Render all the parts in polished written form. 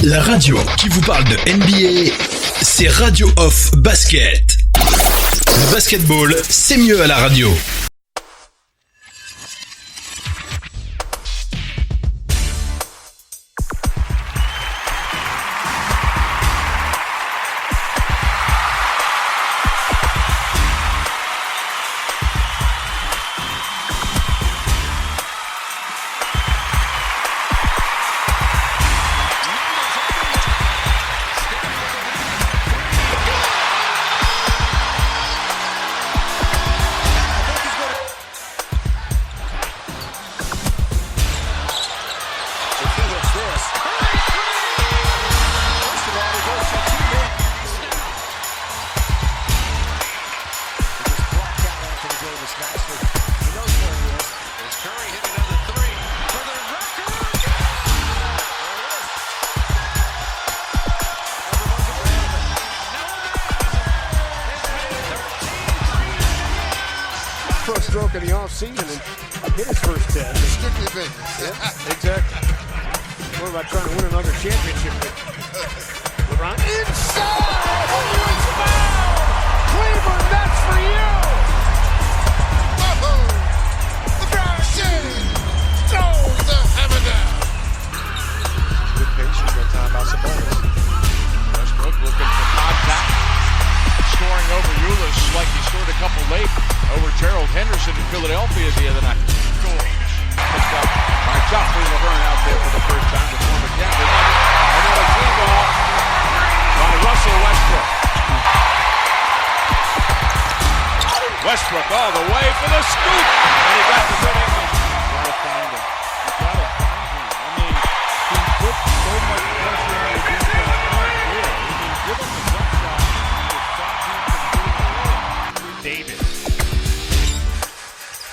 La radio qui vous parle de NBA, c'est Radio Off Basket. Le basketball, c'est mieux à la radio. Westbrook all the way for the scoop, and he got the good English. You gotta find him. I mean, he put so much pressure on the defense. Give him the jump shot to stop him from getting away. Davis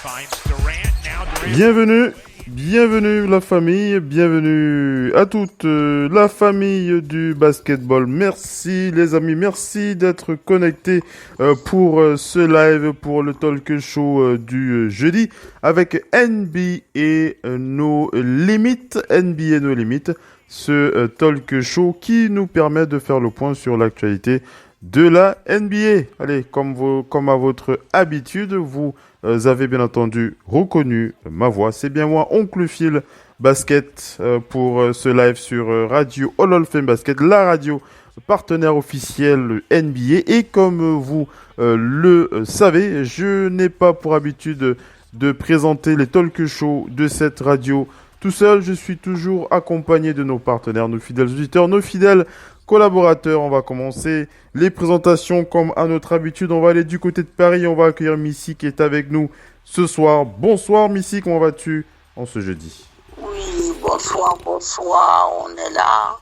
finds Durant. Now Durant. Bienvenue la famille, bienvenue à toute la famille du basketball. Merci les amis, merci d'être connectés pour ce live, pour le talk show du jeudi avec NBA No Limit, ce talk show qui nous permet de faire le point sur l'actualité de la NBA. Allez, comme à votre habitude, vous avez bien entendu reconnu ma voix. C'est bien moi, Oncle Phil Basket, pour ce live sur Radio Hall of Fame Basket, la radio partenaire officiel NBA. Et comme vous le savez, je n'ai pas pour habitude de présenter les talk shows de cette radio tout seul. Je suis toujours accompagné de nos partenaires, nos fidèles auditeurs, nos fidèles collaborateurs. On va commencer les présentations comme à notre habitude. On va aller du côté de Paris. On va accueillir Missy qui est avec nous ce soir. Bonsoir Missy, comment vas-tu en ce jeudi? Oui, bonsoir, on est là.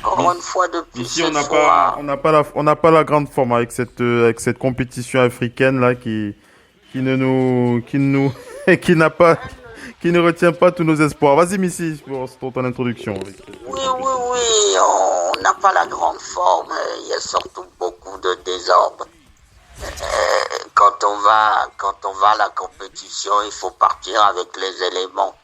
Encore une fois depuis Ici, ce on soir. n'a pas la grande forme avec cette compétition africaine là qui ne retient pas tous nos espoirs. Vas-y Missy pour ton introduction. Oui, on n'a pas la grande forme. Il y a surtout beaucoup de désordre. Quand on va à la compétition, il faut partir avec les éléments.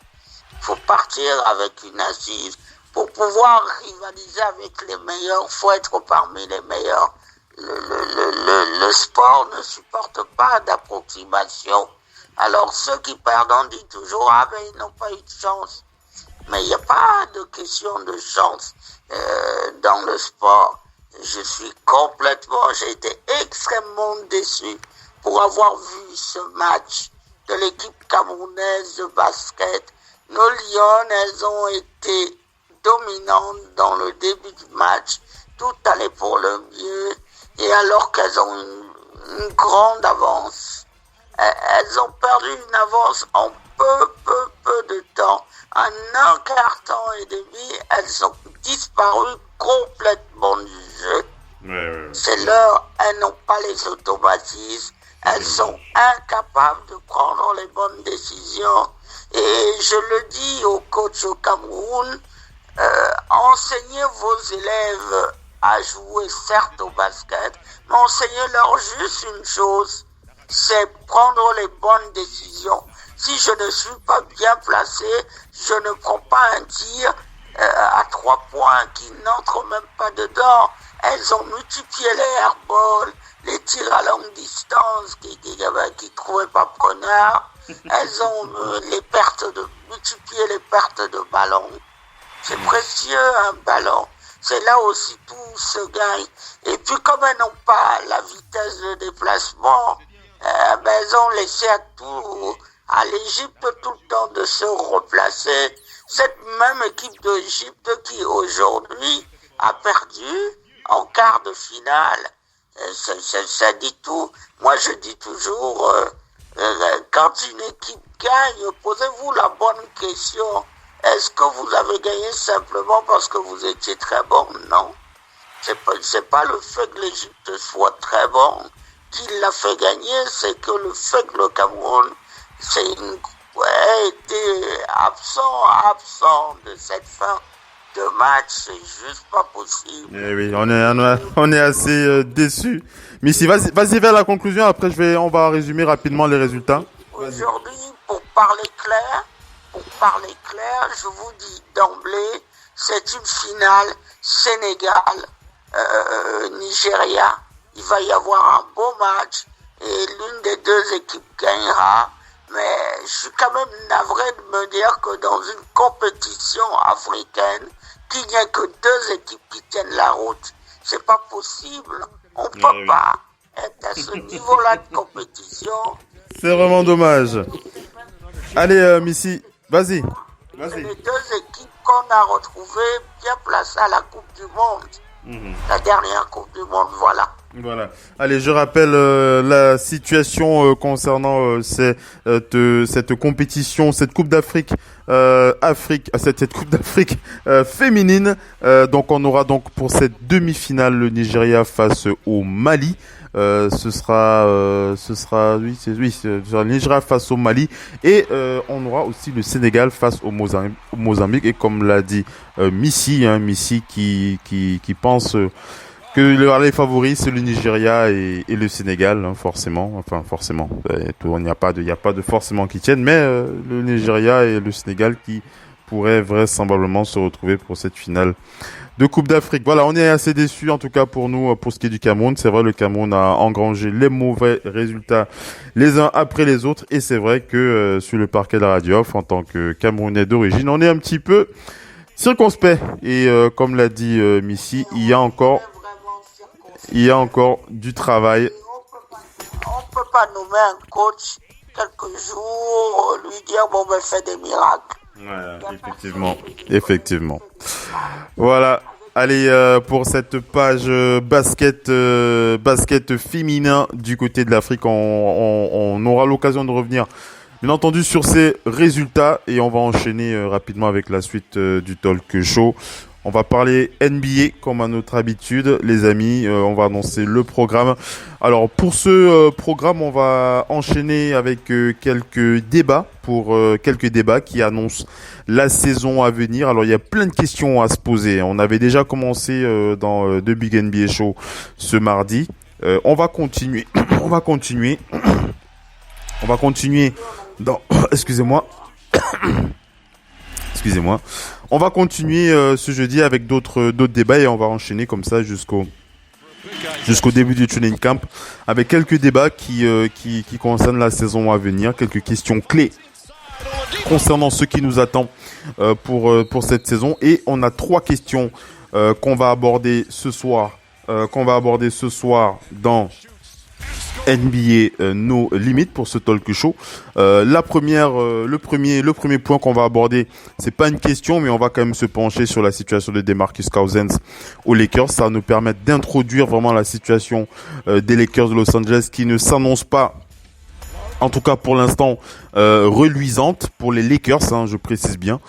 Il faut partir avec une assise. Pour pouvoir rivaliser avec les meilleurs, il faut être parmi les meilleurs. Le sport ne supporte pas d'approximation. Alors ceux qui perdent, on dit toujours « Ah ben ils n'ont pas eu de chance ». Mais il n'y a pas de question de chance dans le sport. J'ai été extrêmement déçu pour avoir vu ce match de l'équipe camerounaise de basket. Nos Lions, elles ont été dominantes dans le début du match. Tout allait pour le mieux. Et alors qu'elles ont une grande avance, elles ont perdu une avance en peu de temps. En un quart-temps et demi, elles ont disparu complètement du jeu. Ouais. C'est l'heure, elles n'ont pas les automatismes. Elles sont incapables de prendre les bonnes décisions. Et je le dis aux coachs au Cameroun, enseignez vos élèves à jouer certes au basket, mais enseignez-leur juste une chose, c'est prendre les bonnes décisions. Si je ne suis pas bien placé, je ne prends pas un tir à 3 points qui n'entrent même pas dedans. Elles ont multiplié les airballs, les tirs à longue distance qui trouvaient pas preneur. Elles ont multiplié les pertes de ballon. C'est précieux un ballon. C'est là aussi tout se gagne. Et puis comme elles n'ont pas la vitesse de déplacement, elles ont laissé à l'Égypte tout le temps de se replacer. Cette même équipe d'Égypte qui aujourd'hui a perdu en quart de finale. Ça dit tout. Moi je dis toujours, quand une équipe gagne, posez-vous la bonne question. Est-ce que vous avez gagné simplement parce que vous étiez très bon? Non. C'est pas le fait que l'Égypte soit très bon qui l'a fait gagner, c'est que le fait que le Cameroun été absent de cette fin de match, c'est juste pas possible. Eh oui, on est assez déçus. Missy, vas-y vers la conclusion, après on va résumer rapidement les résultats. Aujourd'hui, pour parler clair, je vous dis d'emblée, c'est une finale Sénégal, Nigeria. Il va y avoir un beau match et l'une des deux équipes gagnera. Mais je suis quand même navré de me dire que dans une compétition africaine, qu'il n'y a que deux équipes qui tiennent la route. C'est pas possible. On peut pas être à ce niveau-là de compétition. C'est vraiment dommage. Allez, Missy, vas-y. C'est les deux équipes qu'on a retrouvées bien placées à la Coupe du Monde. La dernière Coupe du Monde, voilà. Voilà. Allez, je rappelle la situation concernant cette compétition, cette Coupe d'Afrique, cette Coupe d'Afrique féminine. Donc, on aura donc pour cette demi-finale le Nigeria face au Mali. Ce sera le Nigeria face au Mali et on aura aussi le Sénégal face au Mozambique. Et comme l'a dit Missy qui pense que les favoris c'est le Nigeria et le Sénégal, hein, forcément. Il n'y a pas de forcément qui tiennent, mais le Nigeria et le Sénégal qui pourraient vraisemblablement se retrouver pour cette finale de Coupe d'Afrique. Voilà, on est assez déçus en tout cas pour nous, pour ce qui est du Cameroun. C'est vrai, le Cameroun a engrangé les mauvais résultats les uns après les autres, et c'est vrai que sur le parquet de la Radio Off, en tant que Camerounais d'origine, on est un petit peu circonspect. Et comme l'a dit Missy, il y a encore du travail. On peut pas nommer un coach quelques jours, lui dire bon ben fais des miracles. Ouais, effectivement. Voilà. Allez, pour cette page basket féminin du côté de l'Afrique, on aura l'occasion de revenir, bien entendu, sur ces résultats, et on va enchaîner rapidement avec la suite du talk show. On va parler NBA comme à notre habitude, les amis. On va annoncer le programme. Alors pour ce programme, on va enchaîner avec quelques débats qui annoncent la saison à venir. Alors il y a plein de questions à se poser. On avait déjà commencé dans The Big NBA Show ce mardi. On va continuer. On va continuer dans. Excusez-moi. On va continuer ce jeudi avec d'autres débats, et on va enchaîner comme ça jusqu'au début du training camp avec quelques débats qui concernent la saison à venir, quelques questions clés concernant ce qui nous attend pour cette saison, et on a 3 questions qu'on va aborder ce soir dans NBA No Limit pour ce talk show. Le premier point qu'on va aborder, c'est pas une question, mais on va quand même se pencher sur la situation de DeMarcus Cousins aux Lakers. Ça va nous permettre d'introduire vraiment la situation des Lakers de Los Angeles, qui ne s'annonce pas, en tout cas pour l'instant, reluisante pour les Lakers, hein, je précise bien.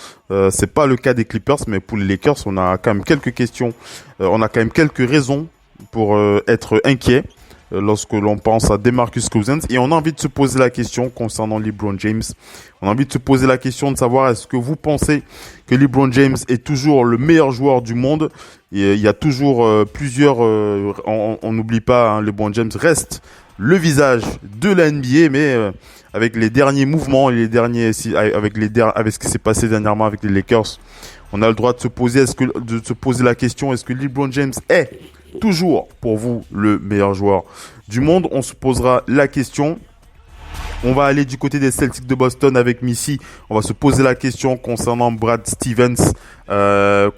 C'est pas le cas des Clippers, mais pour les Lakers, on a quand même quelques questions, on a quand même quelques raisons pour être inquiet lorsque l'on pense à DeMarcus Cousins, et on a envie de se poser la question concernant LeBron James. On a envie de se poser la question de savoir, est-ce que vous pensez que LeBron James est toujours le meilleur joueur du monde? Et il y a toujours plusieurs, on n'oublie pas, hein, LeBron James reste le visage de la NBA, mais avec les derniers mouvements, avec ce qui s'est passé dernièrement avec les Lakers, On a le droit de se poser, la question, est-ce que LeBron James est toujours pour vous le meilleur joueur du monde? On se posera la question. On va aller du côté des Celtics de Boston avec Missy. On va se poser la question concernant Brad Stevens. Est-ce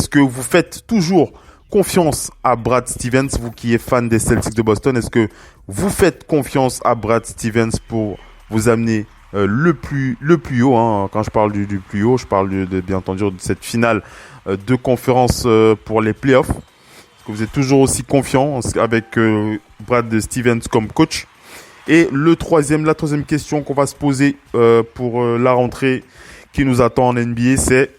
que vous faites toujours confiance à Brad Stevens, vous qui êtes fan des Celtics de Boston? Est-ce que vous faites confiance à Brad Stevens pour vous amener le plus haut, hein? Quand je parle du plus haut, je parle bien entendu de cette finale de conférence pour les playoffs. Est-ce que vous êtes toujours aussi confiant avec Brad Stevens comme coach? Et la troisième question qu'on va se poser pour la rentrée qui nous attend en NBA, c'est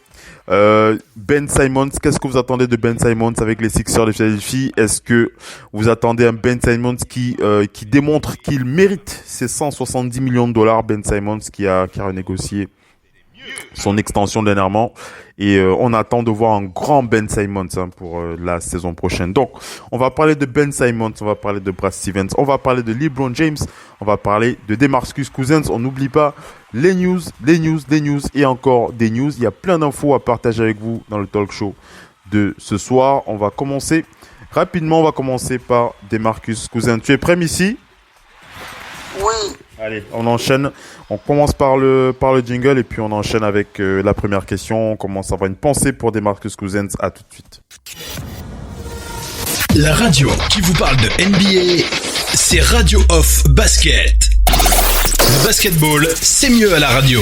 Ben Simmons. Qu'est-ce que vous attendez de Ben Simmons avec les Sixers de Philadelphie? Est-ce que vous attendez un Ben Simmons qui démontre qu'il mérite ses 170 millions de dollars? Ben Simmons qui a renégocié son extension dernièrement, et on attend de voir un grand Ben Simmons pour la saison prochaine. Donc, on va parler de Ben Simmons, on va parler de Brad Stevens, on va parler de LeBron James, on va parler de DeMarcus Cousins. On n'oublie pas les news et encore des news. Il y a plein d'infos à partager avec vous dans le talk show de ce soir. On va commencer rapidement, on va commencer par DeMarcus Cousins. Tu es prêt, Missy? Oui. Allez, on enchaîne. On commence par le jingle et puis on enchaîne avec la première question. On commence à avoir une pensée pour DeMarcus Cousins. À tout de suite. La radio qui vous parle de NBA, c'est Radio Off Basket. Le basketball, c'est mieux à la radio.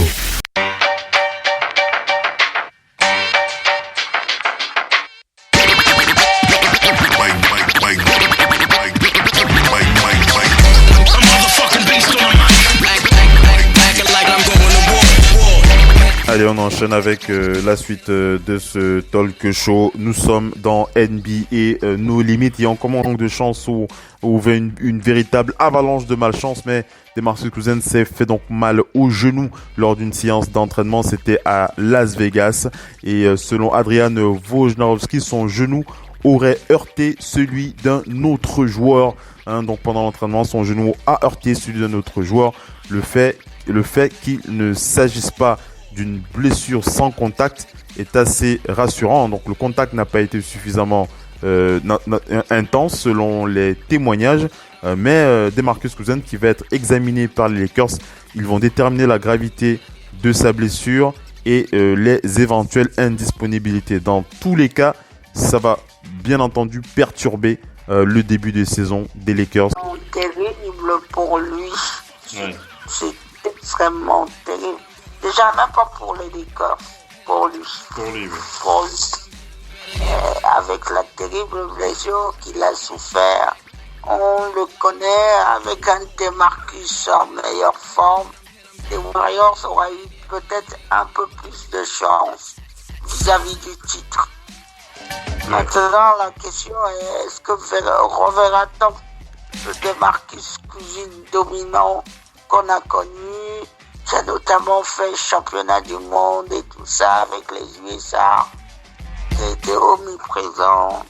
Allez, on enchaîne avec la suite de ce talk show. Nous sommes dans NBA No Limit et on commence donc de chance où une véritable avalanche de malchance, mais DeMarcus Cousins s'est fait donc mal au genou lors d'une séance d'entraînement. C'était à Las Vegas et selon Adrian Wojnarowski, son genou aurait heurté celui d'un autre joueur. Donc pendant l'entraînement, son genou a heurté celui d'un autre joueur. Le fait qu'il ne s'agisse pas d'une blessure sans contact est assez rassurant. Donc le contact n'a pas été suffisamment intense selon les témoignages, mais DeMarcus Cousins qui va être examiné par les Lakers, ils vont déterminer la gravité de sa blessure et les éventuelles indisponibilités. Dans tous les cas, ça va bien entendu perturber le début de saison des Lakers. Terrible pour lui. Ouais. C'est extrêmement terrible. Déjà, même pas pour les Lakers, pour lui. Pour lui. Avec la terrible blessure qu'il a souffert, on le connaît avec un DeMarcus en meilleure forme. Les Warriors auraient eu peut-être un peu plus de chance vis-à-vis du titre. Maintenant, la question est, est-ce que reverra-t-on le DeMarcus Cousins dominant qu'on a connu? Qui a notamment fait championnat du monde et tout ça avec les USA. Qui a été omniprésent.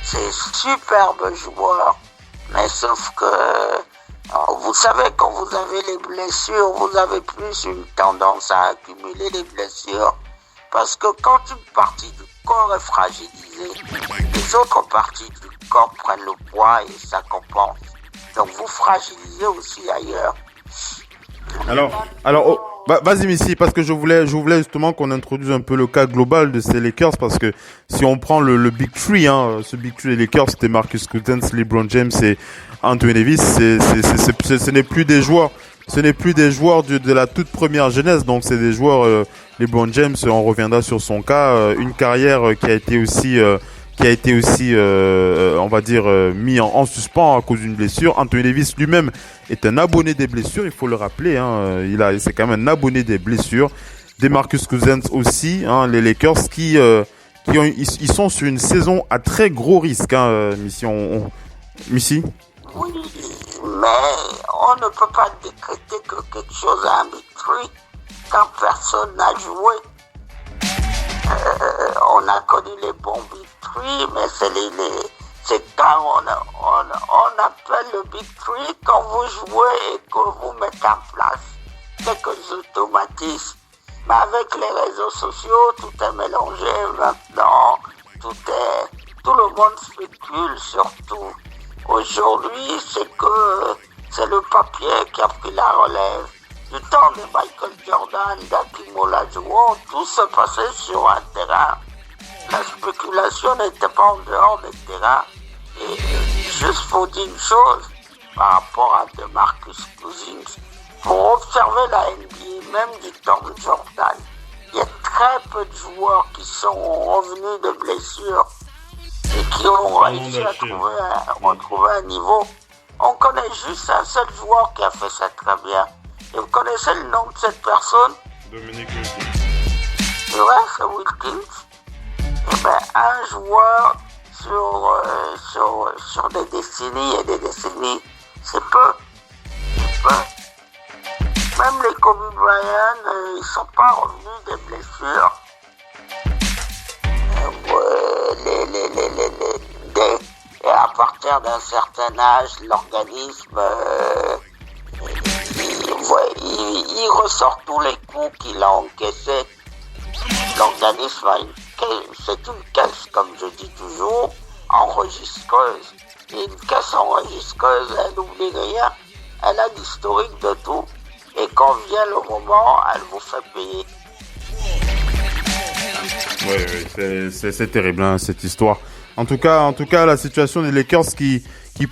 C'est superbe joueur. Mais sauf que, vous savez, quand vous avez les blessures, vous avez plus une tendance à accumuler les blessures. Parce que quand une partie du corps est fragilisée, les autres parties du corps prennent le poids et ça compense. Donc vous fragilisez aussi ailleurs. Alors, vas-y Missy, parce que je voulais justement qu'on introduise un peu le cas global de ces Lakers, parce que si on prend le Big Three, ce Big Three des Lakers, c'était Marcus Cousins, LeBron James et Anthony Davis, ce n'est plus des joueurs de la toute première jeunesse, donc c'est des joueurs, LeBron James, on reviendra sur son cas, une carrière qui a été aussi on va dire mis en suspens à cause d'une blessure. Anthony Davis lui-même est un abonné des blessures, il faut le rappeler, c'est quand même un abonné des blessures. DeMarcus Cousins aussi, les Lakers ils sont sur une saison à très gros risque, Missy. Oui, mais on ne peut pas décréter que quelque chose a un Big Three quand personne n'a joué. On a connu les bons Big Three, mais c'est quand on appelle le Big Three quand vous jouez et que vous mettez en place quelques automatismes. Mais avec les réseaux sociaux, tout est mélangé maintenant. Tout le monde spécule surtout. Aujourd'hui, c'est le papier qui a pris la relève. Du temps de Michael Jordan, d'Hakeem Olajuwon, tout se passait sur un terrain. La spéculation n'était pas en dehors des terrains. Et juste faut dire une chose par rapport à DeMarcus Cousins. Pour observer la NBA, même du temps de Jordan, il y a très peu de joueurs qui sont revenus de blessures et qui ont réussi à retrouver un niveau. On connaît juste un seul joueur qui a fait ça très bien. Et vous connaissez le nom de cette personne? Dominique Wilkins. C'est vrai, c'est Wilkins. Eh bien, un joueur sur des décennies et des décennies, c'est peu. Même les Kobe Bryant, ils sont pas revenus des blessures. Et à partir d'un certain âge, l'organisme, il ressort tous les coups qu'il a encaissés. L'organisme c'est une caisse, comme je dis toujours, enregistreuse. Et une caisse enregistreuse, elle n'oublie rien. Elle a l'historique de tout. Et quand vient le moment, elle vous fait payer. Oui, c'est terrible, hein, cette histoire. En tout cas, la situation des Lakers qui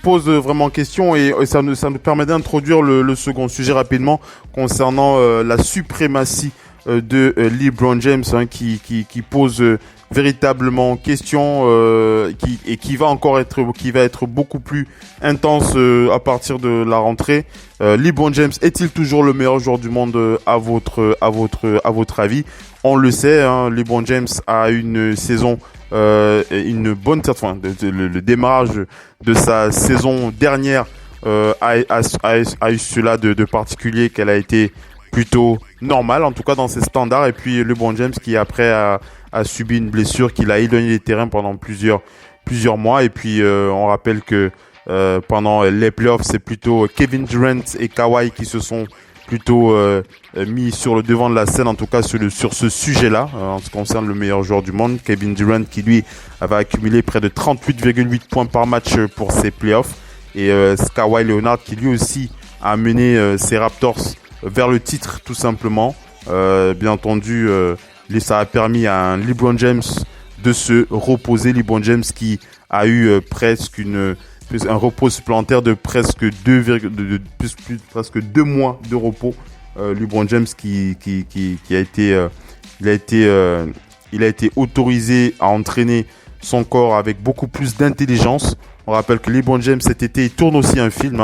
pose vraiment question et ça nous permet d'introduire le second sujet rapidement concernant la suprématie de LeBron James, hein, qui pose véritablement question, qui va être beaucoup plus intense à partir de la rentrée. LeBron James est-il toujours le meilleur joueur du monde à votre avis? On le sait, hein, LeBron James a une saison, une bonne le démarrage de sa saison dernière a eu cela de particulier qu'elle a été plutôt normale, en tout cas dans ses standards. Et puis LeBron James qui après a subi une blessure qui l'a éloigné des terrains pendant plusieurs mois. Et puis on rappelle que pendant les playoffs, c'est plutôt Kevin Durant et Kawhi qui se sont plutôt mis sur le devant de la scène, en tout cas sur ce sujet-là, en ce qui concerne le meilleur joueur du monde. Kevin Durant qui lui avait accumulé près de 38,8 points par match pour ses playoffs, et Kawhi Leonard qui lui aussi a mené ses Raptors vers le titre tout simplement. Bien entendu, ça a permis à un LeBron James de se reposer. LeBron James qui a eu presque un repos supplémentaire de presque 2 mois de repos. LeBron James qui a été autorisé à entraîner son corps avec beaucoup plus d'intelligence. On rappelle que LeBron James cet été, il tourne aussi un film,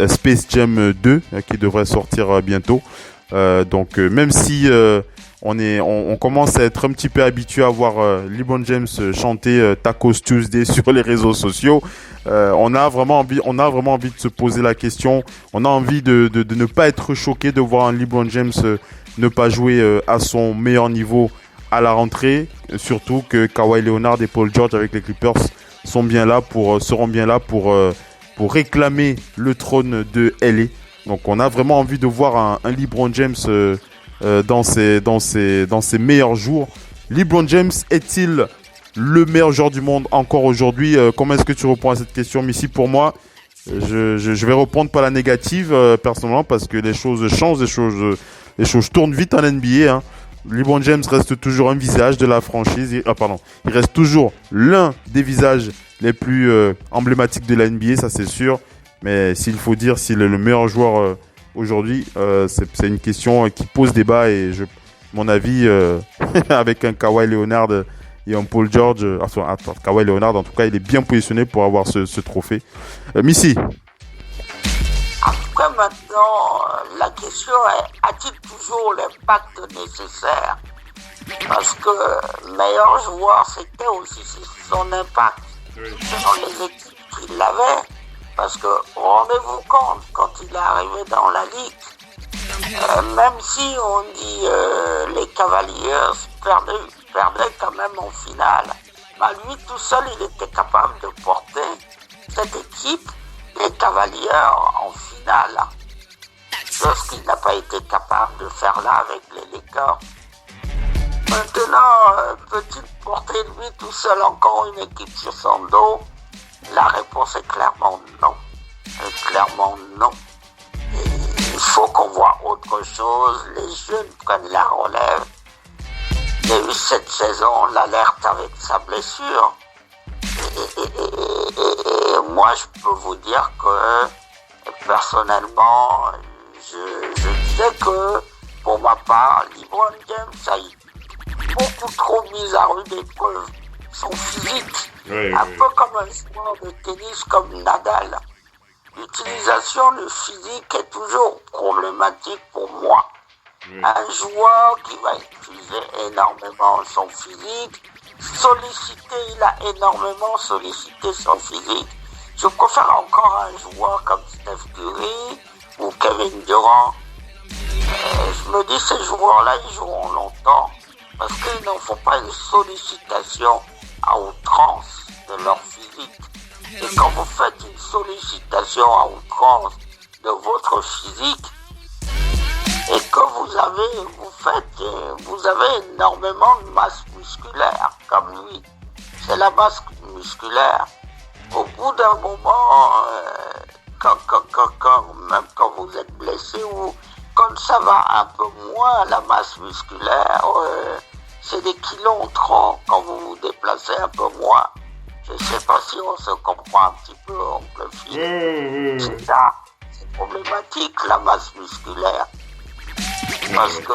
Space Jam 2, qui devrait sortir bientôt. Donc même si on commence à être un petit peu habitué à voir LeBron James chanter Tacos Tuesday sur les réseaux sociaux, on a vraiment envie de se poser la question. On a envie de ne pas être choqué de voir un LeBron James ne pas jouer à son meilleur niveau à la rentrée, surtout que Kawhi Leonard et Paul George avec les Clippers seront bien là pour réclamer le trône de LA. Donc on a vraiment envie de voir un LeBron James dans ses meilleurs jours. LeBron James est-il le meilleur joueur du monde encore aujourd'hui? Comment est-ce que tu réponds à cette question, Missy? Pour moi, je vais répondre par la négative personnellement, parce que les choses changent, les choses tournent vite en NBA, hein. LeBron James reste toujours un visage de la franchise. Il reste toujours l'un des visages les plus emblématiques de la NBA, ça c'est sûr. Mais s'il faut dire s'il est le meilleur joueur aujourd'hui, c'est une question qui pose débat. Et mon avis, avec un Kawhi Leonard et un Paul George, Kawhi Leonard en tout cas, il est bien positionné pour avoir ce trophée. Missy. Après maintenant, la question est, a-t-il toujours l'impact nécessaire? Parce que meilleur joueur, c'était aussi son impact selon les équipes qu'il avait. Parce que rendez-vous compte, quand il est arrivé dans la ligue, même si on dit les Cavaliers perdaient quand même en finale, bah lui tout seul, il était capable de porter cette équipe des Cavaliers en finale. chose qu'il n'a pas été capable de faire là avec les Lakers. Maintenant, peut-il porter lui tout seul encore une équipe sur son dos? La réponse est clairement non. Clairement non. Et il faut qu'on voit autre chose. Les jeunes prennent la relève. Il y a eu cette saison l'alerte avec sa blessure. Et moi, je peux vous dire que personnellement, je disais que pour ma part, LeBron James a beaucoup trop mis à rude épreuve son physique, un peu comme un joueur de tennis comme Nadal. L'utilisation du physique est toujours problématique pour moi. Un joueur qui va utiliser énormément son physique, il a énormément sollicité son physique. Je préfère encore un joueur comme Steph Curry ou Kevin Durant. Je me dis, ces joueurs-là, ils joueront longtemps parce qu'il n'en faut pas une sollicitation à outrance de leur physique. Et quand vous faites une sollicitation à outrance de votre physique et que vous avez énormément de masse musculaire comme lui, c'est la masse musculaire. Au bout d'un moment, même quand vous êtes blessé ou quand ça va un peu moins, la masse musculaire, c'est des kilos en trop quand vous vous déplacez un peu moins. Je ne sais pas si on se comprend un petit peu, oncle Phil. C'est ça, c'est problématique la masse musculaire. Parce que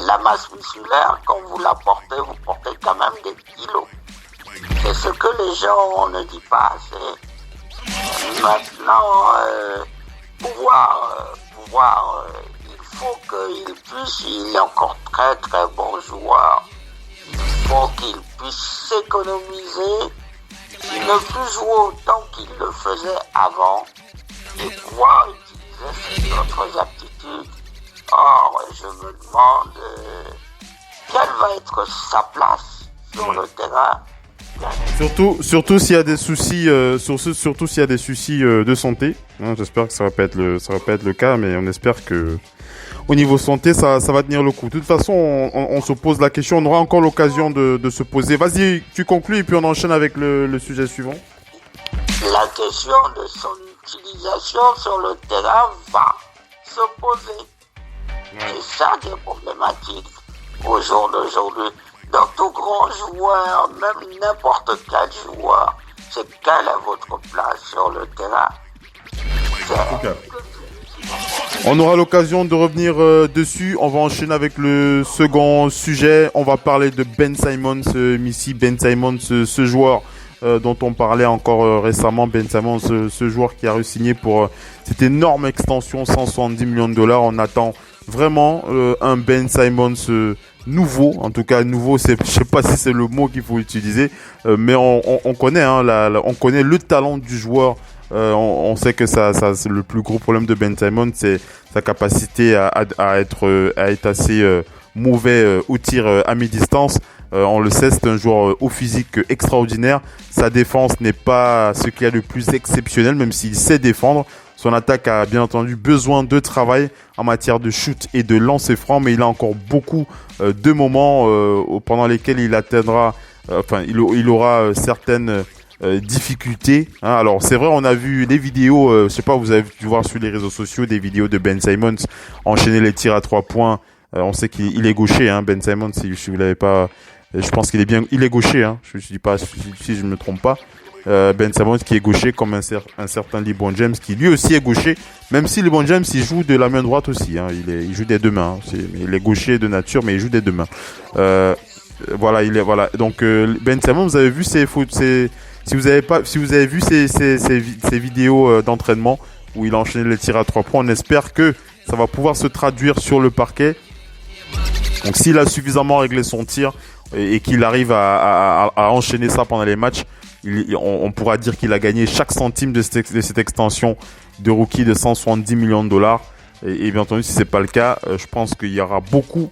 la masse musculaire, quand vous la portez, vous portez quand même des kilos. C'est ce que les gens ne disent pas assez. Maintenant, il faut qu'il puisse, il est encore très très bon joueur. Il faut qu'il puisse s'économiser, ne plus jouer autant qu'il le faisait avant et pouvoir utiliser ses autres aptitudes. Or, je me demande quelle va être sa place sur le terrain. Surtout s'il y a des soucis, surtout s'il y a des soucis de santé. Hein, j'espère que ça va pas être le cas, mais on espère que au niveau santé, ça va tenir le coup. De toute façon, on se pose la question. On aura encore l'occasion de se poser. Vas-y, tu conclus et puis on enchaîne avec le sujet suivant. La question de son utilisation sur le terrain va se poser. Et ça, des problématiques au jour d'aujourd'hui. Dans tout grand joueur, même n'importe quel joueur, c'est quelle est votre place sur le terrain. On aura l'occasion de revenir dessus. On va enchaîner avec le second sujet. On va parler de Ben Simmons, Missy. Ben Simmons, ce joueur dont on parlait encore récemment. Ben Simmons, ce joueur qui a re-signé pour cette énorme extension, 170 millions de dollars. On attend vraiment un Ben Simmons nouveau. En tout cas, nouveau, je sais pas si c'est le mot qu'il faut utiliser, mais on connaît, on connaît le talent du joueur. On sait que ça, le plus gros problème de Ben Simmons, c'est sa capacité à être assez mauvais au tir à mi-distance. On le sait, c'est un joueur au physique extraordinaire. Sa défense n'est pas ce qu'il y a de plus exceptionnel, même s'il sait défendre. Son attaque a bien entendu besoin de travail en matière de shoot et de lancer franc, mais il a encore beaucoup de moments pendant lesquels il atteindra, il aura certaines difficultés. Hein. Alors c'est vrai, on a vu les vidéos, je sais pas, vous avez dû voir sur les réseaux sociaux des vidéos de Ben Simmons enchaîner les tirs à 3 points. On sait qu'il est gaucher, hein, Ben Simmons. Si vous l'avez pas, je pense qu'il est bien, il est gaucher. Hein. Je dis pas si je me trompe pas. Ben Simmons qui est gaucher comme un certain LeBron James qui lui aussi est gaucher, même si LeBron James il joue de la main droite aussi, hein. Il joue des deux mains, hein. Il est gaucher de nature mais il joue des deux mains. Voilà. Donc Ben Simmons, vous avez vu si vous avez vu ces vidéos d'entraînement où il a enchaîné les tirs à 3 points, on espère que ça va pouvoir se traduire sur le parquet. Donc s'il a suffisamment réglé son tir et qu'il arrive à enchaîner ça pendant les matchs, on pourra dire qu'il a gagné chaque centime de cette extension de rookie de 170 millions de dollars. Et bien entendu, si c'est pas le cas, je pense qu'il y aura beaucoup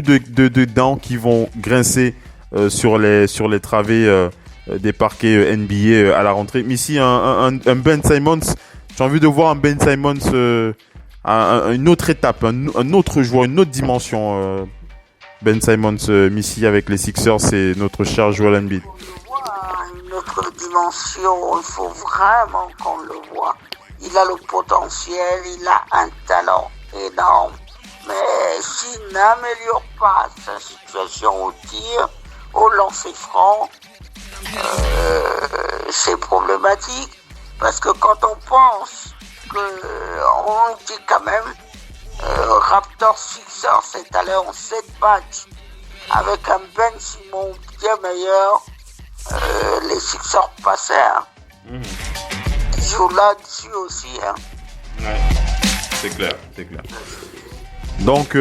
de dents qui vont grincer sur les travées des parquets NBA à la rentrée. Mais ici, un Ben Simmons, j'ai envie de voir un Ben Simmons une autre étape, un autre joueur, une autre dimension. Ben Simmons, Missy avec les Sixers, c'est notre cher Joel Embiid. Une autre dimension, il faut vraiment qu'on le voit. Il a le potentiel, il a un talent énorme. Mais s'il n'améliore pas sa situation au tir, au lancer franc, c'est problématique. Parce que quand on pense on dit quand même Raptors Sixers c'est allé en 7 matchs avec un Ben Simmons bien meilleur, les Sixers passaient. Ils jouent là-dessus aussi. Ouais, c'est clair. Donc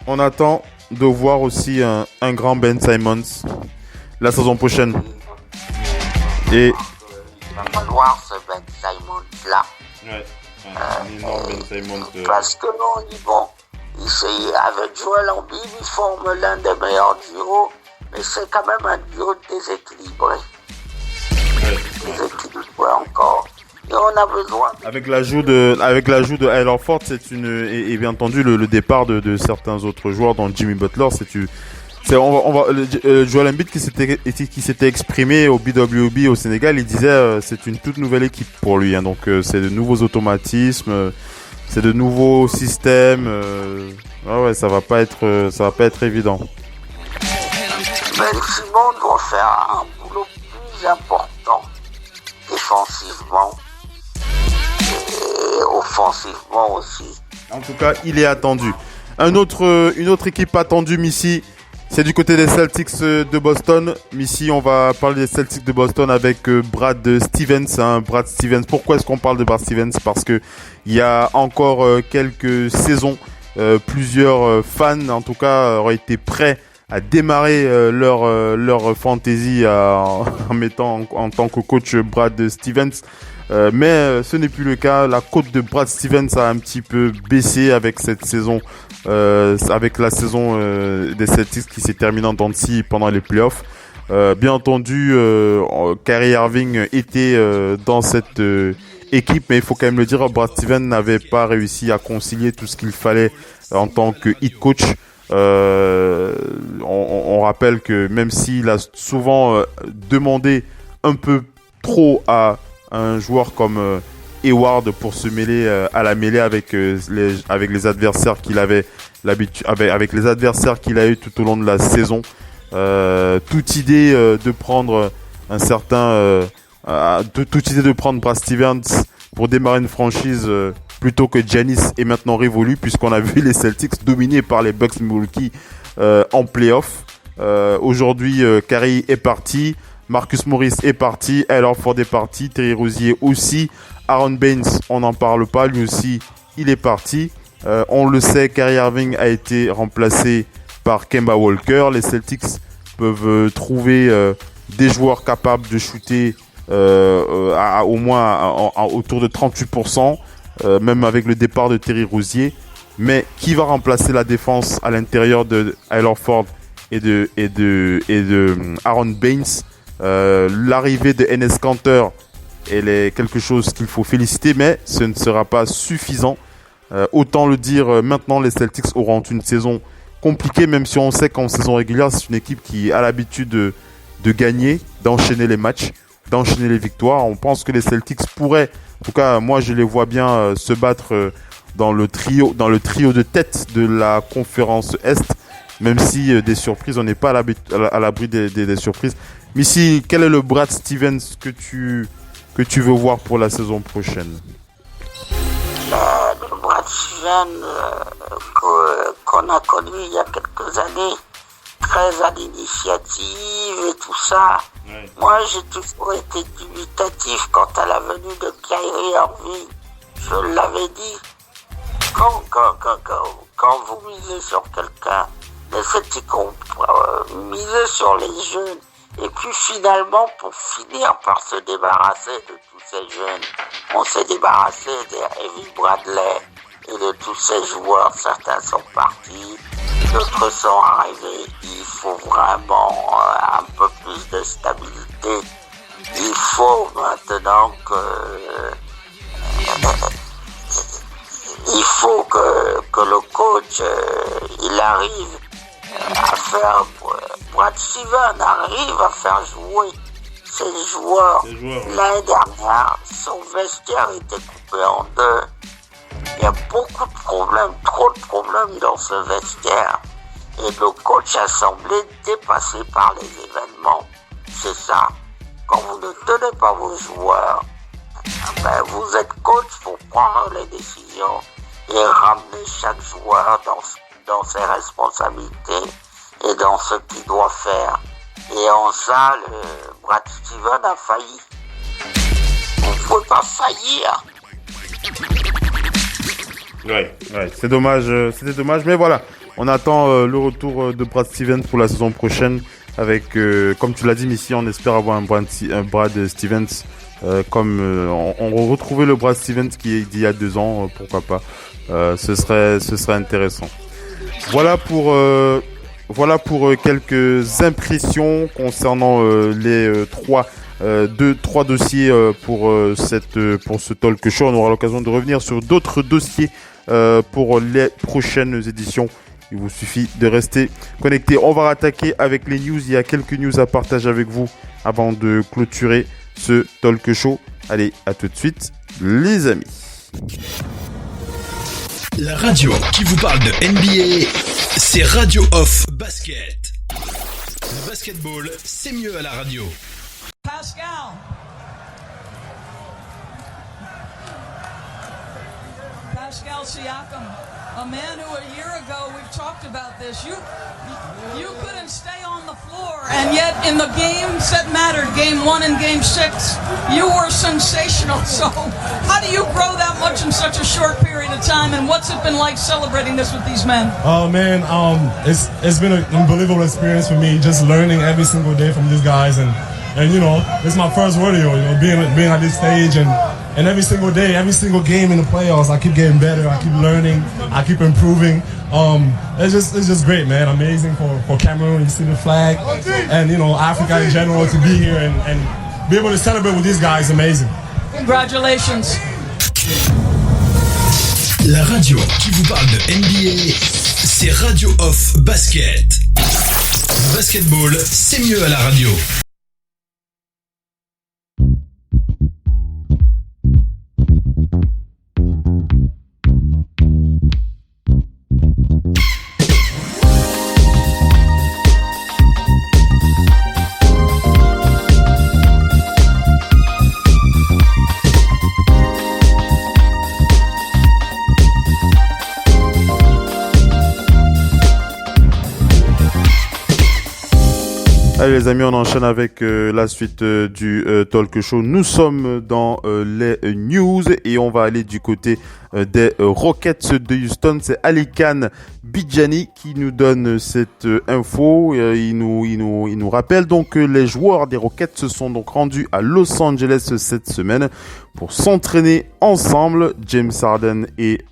on attend de voir aussi un grand Ben Simmons la saison prochaine. Et il va falloir ce Ben Simmons là. Ouais. Un énorme Ben Simmons. Parce que non, on dit bon, avec Joel Embiid, ils forment l'un des meilleurs duos, mais c'est quand même un duo déséquilibré. Déséquilibré encore. Et on a besoin. Avec l'ajout de Al Horford, et bien entendu le départ de certains autres joueurs, dont Jimmy Butler, Joel Embiid qui s'était exprimé au BWB au Sénégal, il disait c'est une toute nouvelle équipe pour lui, donc c'est de nouveaux automatismes, c'est de nouveaux systèmes, ça va pas être évident. Ben Simmons doit faire un boulot plus important défensivement et offensivement aussi. En tout cas, il est attendu. Une autre équipe attendue, Missy, c'est du côté des Celtics de Boston. Missy, on va parler des Celtics de Boston avec Brad Stevens. Brad Stevens. Pourquoi est-ce qu'on parle de Brad Stevens? Parce que il y a encore quelques saisons, plusieurs fans, en tout cas, auraient été prêts à démarrer leur fantasy en mettant en tant que coach Brad Stevens. Mais ce n'est plus le cas. La cote de Brad Stevens a un petit peu baissé avec cette saison, avec la saison des Celtics qui s'est terminée en dents de scie pendant les playoffs. Bien entendu, Kyrie Irving était dans cette équipe, mais il faut quand même le dire, Brad Stevens n'avait pas réussi à concilier tout ce qu'il fallait en tant que head coach. On rappelle que même s'il a souvent demandé un peu trop à un joueur comme Hayward pour se mêler à la mêlée avec les adversaires qu'il avait avec les adversaires qu'il a eu tout au long de la saison, toute idée de prendre toute idée de prendre Brad Stevens pour démarrer une franchise plutôt que Giannis est maintenant révolue, puisqu'on a vu les Celtics dominés par les Bucks Milwaukee en playoff. Aujourd'hui, Kyrie est parti, Marcus Morris est parti, Al Horford est parti, Terry Rozier aussi, Aaron Baines, on n'en parle pas, lui aussi, il est parti. On le sait, Kyrie Irving a été remplacé par Kemba Walker. Les Celtics peuvent trouver des joueurs capables de shooter au moins autour de 38%, même avec le départ de Terry Rozier. Mais qui va remplacer la défense à l'intérieur de Al Horford et de Aaron Baines? L'arrivée de Enes Kanter, elle est quelque chose qu'il faut féliciter, mais ce ne sera pas suffisant. Autant le dire, maintenant les Celtics auront une saison compliquée, même si on sait qu'en saison régulière c'est une équipe qui a l'habitude de gagner, d'enchaîner les matchs, d'enchaîner les victoires. On pense que les Celtics pourraient, en tout cas moi je les vois bien se battre dans le trio de tête de la conférence Est, même si des surprises, on n'est pas à l'abri des surprises. Missy, quel est le Brad Stevens que tu veux voir pour la saison prochaine? Le Brad Stevens qu'on a connu il y a quelques années, très à l'initiative et tout ça. Ouais. Moi, j'ai toujours été dubitatif quant à la venue de Kyrie Irving. Je l'avais dit. Quand vous misez sur quelqu'un, les Celtics ont misé sur les jeunes. Et puis finalement, pour finir par se débarrasser de tous ces jeunes, on s'est débarrassé d'Avi Bradley et de tous ces joueurs. Certains sont partis, d'autres sont arrivés. Il faut vraiment un peu plus de stabilité. Il faut maintenant que il faut que le coach il arrive à faire, Brad Stevens arrive à faire jouer ses joueurs. L'année dernière, son vestiaire était coupé en deux. Il y a beaucoup de problèmes, trop de problèmes dans ce vestiaire. Et le coach a semblé dépassé par les événements. C'est ça. Quand vous ne tenez pas vos joueurs, ben vous êtes coach pour prendre les décisions et ramener chaque joueur dans ses responsabilités et dans ce qu'il doit faire. Et en ça, le Brad Stevens a failli. Vous ne pouvez pas faillir. Ouais, c'est dommage, c'était dommage, mais voilà, on attend le retour de Brad Stevens pour la saison prochaine avec, comme tu l'as dit, Missy, on espère avoir un Brad Stevens comme on retrouvait le Brad Stevens d'il y a 2 ans, pourquoi pas, ce serait intéressant. Voilà pour quelques impressions concernant les trois dossiers pour ce talk show. On aura l'occasion de revenir sur d'autres dossiers pour les prochaines éditions. Il vous suffit de rester connecté. On va attaquer avec les news. Il y a quelques news à partager avec vous avant de clôturer ce talk show. Allez, à tout de suite, les amis. La radio qui vous parle de NBA, c'est Radio Off Basket. Le basketball, c'est mieux à la radio. Pascal. Pascal Siakam, a man who a year ago we've talked about this. You couldn't stay on the floor, and yet in the games that mattered, Game 1 and Game 6, you were sensational. So, how do you grow that much in such a short period of time, and what's it been like celebrating this with these men? Oh man, it's been an unbelievable experience for me, just learning every single day from these guys, and you know, it's my first rodeo, you know, being at this stage, and every single day, every single game in the playoffs, I keep getting better, I keep learning, I keep improving. It's just great, man. Amazing for Cameroon. You see the flag, and you know, Africa in general, to be here and be able to celebrate with these guys, amazing. Congratulations. La radio qui vous parle de NBA, c'est Radio Off Basket. Le basketball, c'est mieux à la radio. Allez les amis, on enchaîne avec la suite du talk show. Nous sommes dans les news et on va aller du côté des Rockets de Houston. C'est Ali Khan Bidjani qui nous donne cette info. Il nous rappelle donc que les joueurs des Rockets se sont donc rendus à Los Angeles cette semaine pour s'entraîner ensemble. James Harden et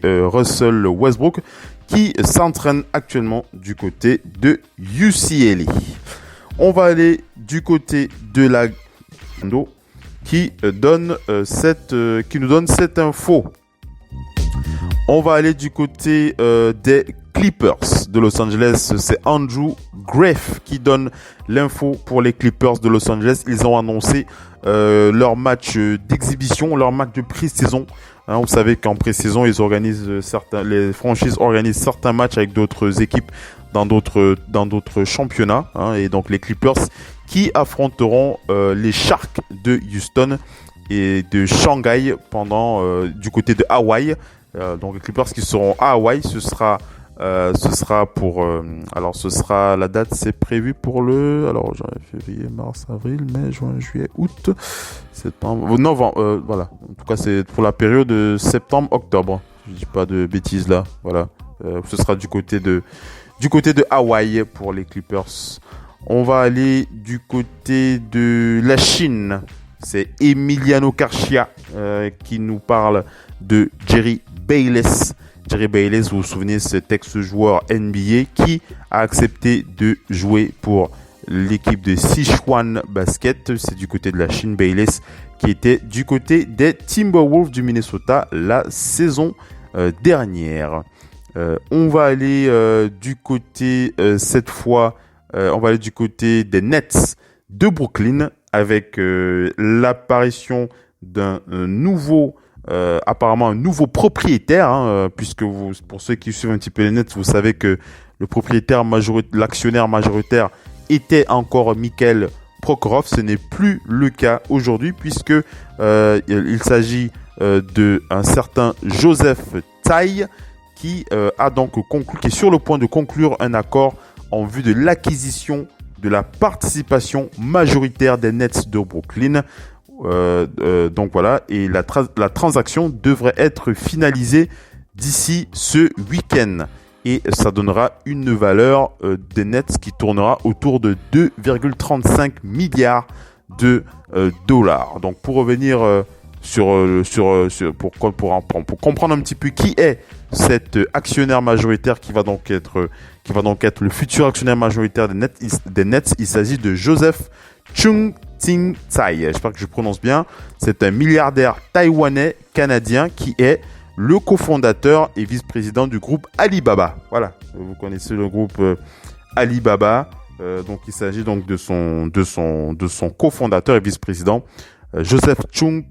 Russell Westbrook, qui s'entraîne actuellement du côté de UCLA. On va aller du côté de la qui nous donne cette info. On va aller du côté des Clippers de Los Angeles. C'est Andrew Graff qui donne l'info pour les Clippers de Los Angeles. Ils ont annoncé leur match d'exhibition, leur match de pré-saison. Vous savez qu'en pré-saison, les franchises organisent certains matchs avec d'autres équipes dans d'autres championnats. Et donc les Clippers qui affronteront les Sharks de Houston et de Shanghai du côté de Hawaï. Donc les Clippers qui seront à Hawaï, ce sera la date, c'est prévu pour février, mars, avril, mai, juin, juillet, août, septembre, novembre, voilà. En tout cas, c'est pour la période de septembre-octobre. Je dis pas de bêtises là, voilà. Ce sera du côté de Hawaï pour les Clippers. On va aller du côté de la Chine. C'est Emiliano Carchia qui nous parle de Jerry Bayless. Jerry Bayless, vous vous souvenez, cet ex-joueur NBA qui a accepté de jouer pour l'équipe de Sichuan Basket. C'est du côté de la Chine. Bayless qui était du côté des Timberwolves du Minnesota la saison dernière. On va aller du côté cette fois, on va aller du côté des Nets de Brooklyn avec l'apparition d'un nouveau, apparemment un nouveau propriétaire, puisque pour ceux qui suivent un petit peu les Nets, vous savez que le propriétaire l'actionnaire majoritaire était encore Mikhail Prokhorov. Ce n'est plus le cas aujourd'hui puisque il s'agit d'un certain Joseph Tsai qui qui est sur le point de conclure un accord en vue de l'acquisition de la participation majoritaire des Nets de Brooklyn. Donc voilà, et la transaction devrait être finalisée d'ici ce week-end. Et ça donnera une valeur des Nets qui tournera autour de 2,35 milliards de dollars. Donc pour revenir pour comprendre un petit peu qui est cet actionnaire majoritaire qui va donc être le futur actionnaire majoritaire des Nets, il s'agit de Joseph Chung-Ting Tsai. J'espère que je prononce bien. C'est un milliardaire taïwanais canadien qui est le cofondateur et vice-président du groupe Alibaba. Voilà, vous connaissez le groupe Alibaba. Donc il s'agit donc de son cofondateur et vice-président Joseph Chung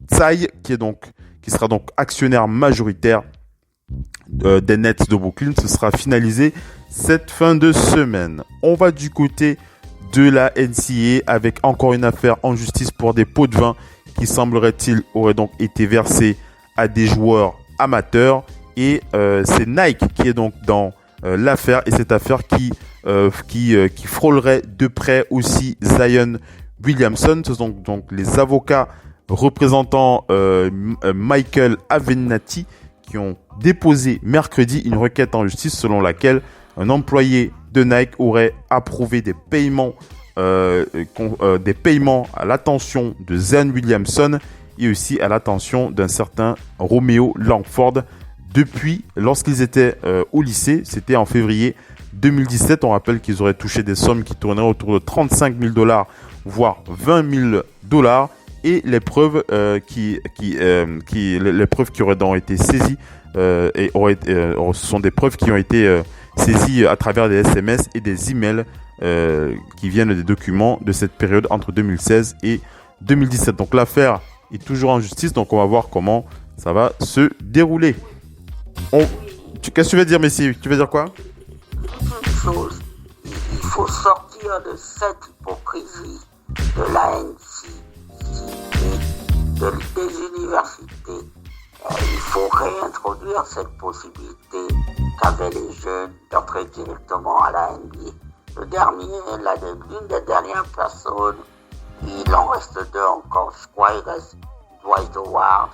Tsai qui sera donc actionnaire majoritaire des Nets de Brooklyn. Ce sera finalisé cette fin de semaine. On va du côté de la NCAA avec encore une affaire en justice pour des pots de vin qui semblerait-il auraient donc été versés à des joueurs amateurs, et c'est Nike qui est donc dans l'affaire, et cette affaire qui frôlerait de près aussi Zion Williamson. Ce sont donc les avocats représentant Michael Avenatti qui ont déposé mercredi une requête en justice selon laquelle un employé de Nike aurait approuvé des paiements à l'attention de Zion Williamson et aussi à l'attention d'un certain Romeo Langford depuis lorsqu'ils étaient au lycée. C'était en février 2017. On rappelle qu'ils auraient touché des sommes qui tourneraient autour de 35 000 $, voire 20 000 $. Et les preuves qui auraient donc été saisies ce sont des preuves qui ont été saisies à travers des SMS et des emails qui viennent des documents de cette période entre 2016 et 2017. Donc l'affaire est toujours en justice, donc on va voir comment ça va se dérouler. Qu'est-ce que tu veux dire, Messi? Tu veux dire quoi? Une chose, il faut sortir de cette hypocrisie de la NCAA, des universités. Il faut réintroduire cette possibilité qu'avaient les jeunes d'entrer directement à la NBA. L'une des dernières personnes, il en reste deux encore, Dwight Howard,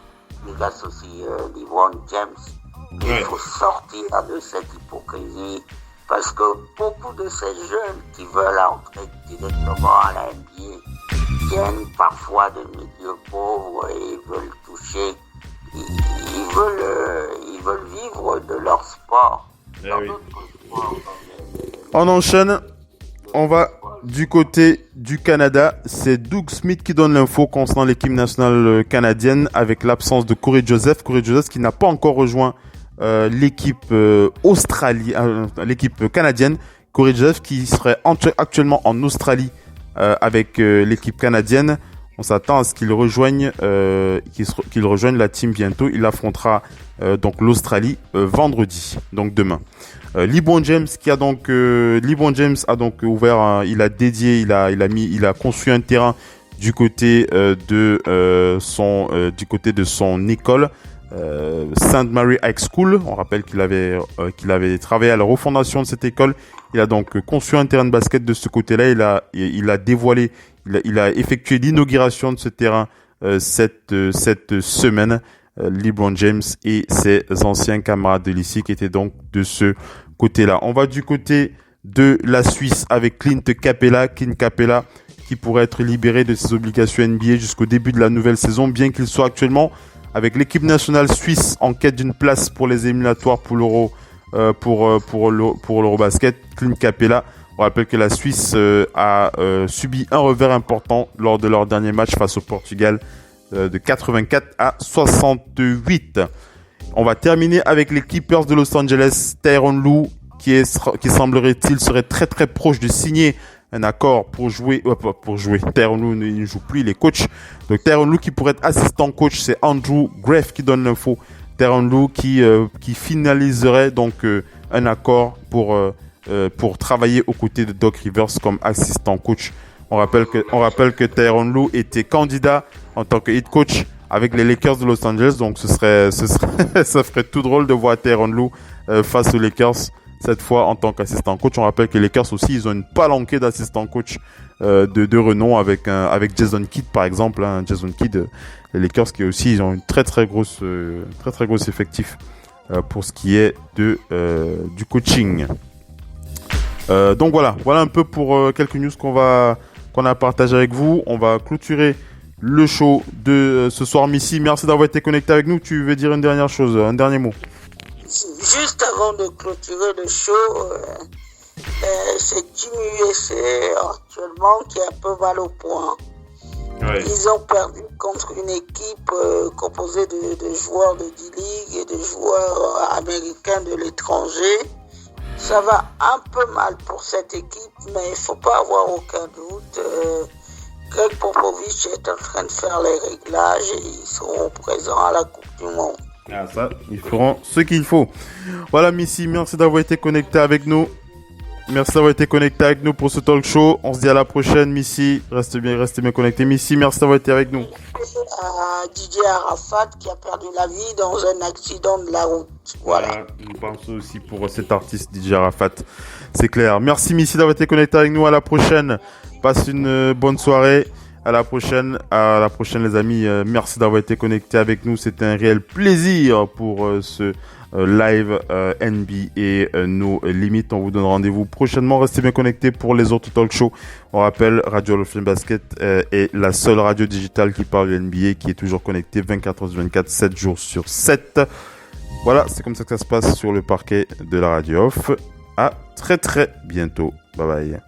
il reste aussi LeBron James. Il faut sortir de cette hypocrisie parce que beaucoup de ces jeunes qui veulent entrer directement à la NBA viennent parfois de milieux pauvres et veulent toucher, ils veulent vivre de leur sport. On enchaîne. On va du côté du Canada. C'est Doug Smith qui donne l'info concernant l'équipe nationale canadienne avec l'absence de Corey Joseph. Corey Joseph qui n'a pas encore rejoint l'équipe l'équipe canadienne. Corey Joseph qui serait actuellement en Australie avec l'équipe canadienne. On s'attend à ce qu'il rejoigne la team bientôt. Il affrontera donc l'Australie vendredi, donc demain. LeBron James a donc ouvert, il a conçu un terrain du côté de son école St. Mary High School. On rappelle qu'il avait travaillé à la refondation de cette école. Il a donc conçu un terrain de basket de ce côté-là. Il a effectué l'inauguration de ce terrain cette semaine. LeBron James et ses anciens camarades de lycée qui étaient donc de ce côté-là. On va du côté de la Suisse avec Clint Capela qui pourrait être libéré de ses obligations NBA jusqu'au début de la nouvelle saison, bien qu'il soit actuellement avec l'équipe nationale suisse en quête d'une place pour les éliminatoires pour l'Euro, pour l'Eurobasket. Clint Capela, on rappelle que la Suisse a subi un revers important lors de leur dernier match face au Portugal de 84-68. On va terminer avec les Clippers de Los Angeles. Tyronn Lue, qui semblerait-il serait très très proche de signer un accord pour jouer. Tyronn Lue ne joue plus, il est coach. Donc Tyronn Lue qui pourrait être assistant coach, c'est Andrew Graff qui donne l'info. Tyronn Lue qui finaliserait donc un accord pour travailler aux côtés de Doc Rivers comme assistant coach. On rappelle que Tyronn Lue était candidat en tant que head coach avec les Lakers de Los Angeles. Donc ça ferait tout drôle de voir Tyronn Lue face aux Lakers cette fois en tant qu'assistant coach. On rappelle que les Lakers aussi, ils ont une palanquée d'assistants coach de renom avec Jason Kidd par exemple. Jason Kidd, les Lakers qui aussi, ils ont une très très grosse effectif pour ce qui est du coaching. Donc voilà un peu pour quelques news qu'on a partagé avec vous. On va clôturer le show de ce soir. Missy, merci d'avoir été connecté avec nous. Tu veux dire une dernière chose, un dernier mot? Juste avant de clôturer le show, c'est Team USA actuellement qui est un peu mal au point. Ouais. Ils ont perdu contre une équipe composée de joueurs de D-League et de joueurs américains de l'étranger. Ça va un peu mal pour cette équipe, mais il ne faut pas avoir aucun doute. Greg Popovich est en train de faire les réglages et ils seront présents à la Coupe du Monde. Ah ça, ils feront ce qu'il faut. Voilà Missy, merci d'avoir été connecté avec nous. Merci d'avoir été connecté avec nous pour ce talk show. On se dit à la prochaine Missy. Restez bien connecté. Missy, merci d'avoir été avec nous. Didier Arafat qui a perdu la vie dans un accident de la route. Voilà. Nous pensons aussi pour cet artiste Didier Arafat. C'est clair. Merci Missy d'avoir été connecté avec nous. À la prochaine. Passe une bonne soirée. À la prochaine les amis. Merci d'avoir été connecté avec nous. C'était un réel plaisir pour ce live NBA nos limites. On vous donne rendez-vous prochainement. Restez bien connectés pour les autres talk shows. On rappelle, Radio Hall of Fame Basket est la seule radio digitale qui parle de NBA, qui est toujours connectée 24h/24, 7 jours sur 7. Voilà, c'est comme ça que ça se passe sur le parquet de la Radio Off. À très très bientôt. Bye bye.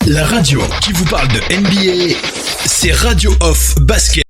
La radio qui vous parle de NBA, c'est Radio Off Basket.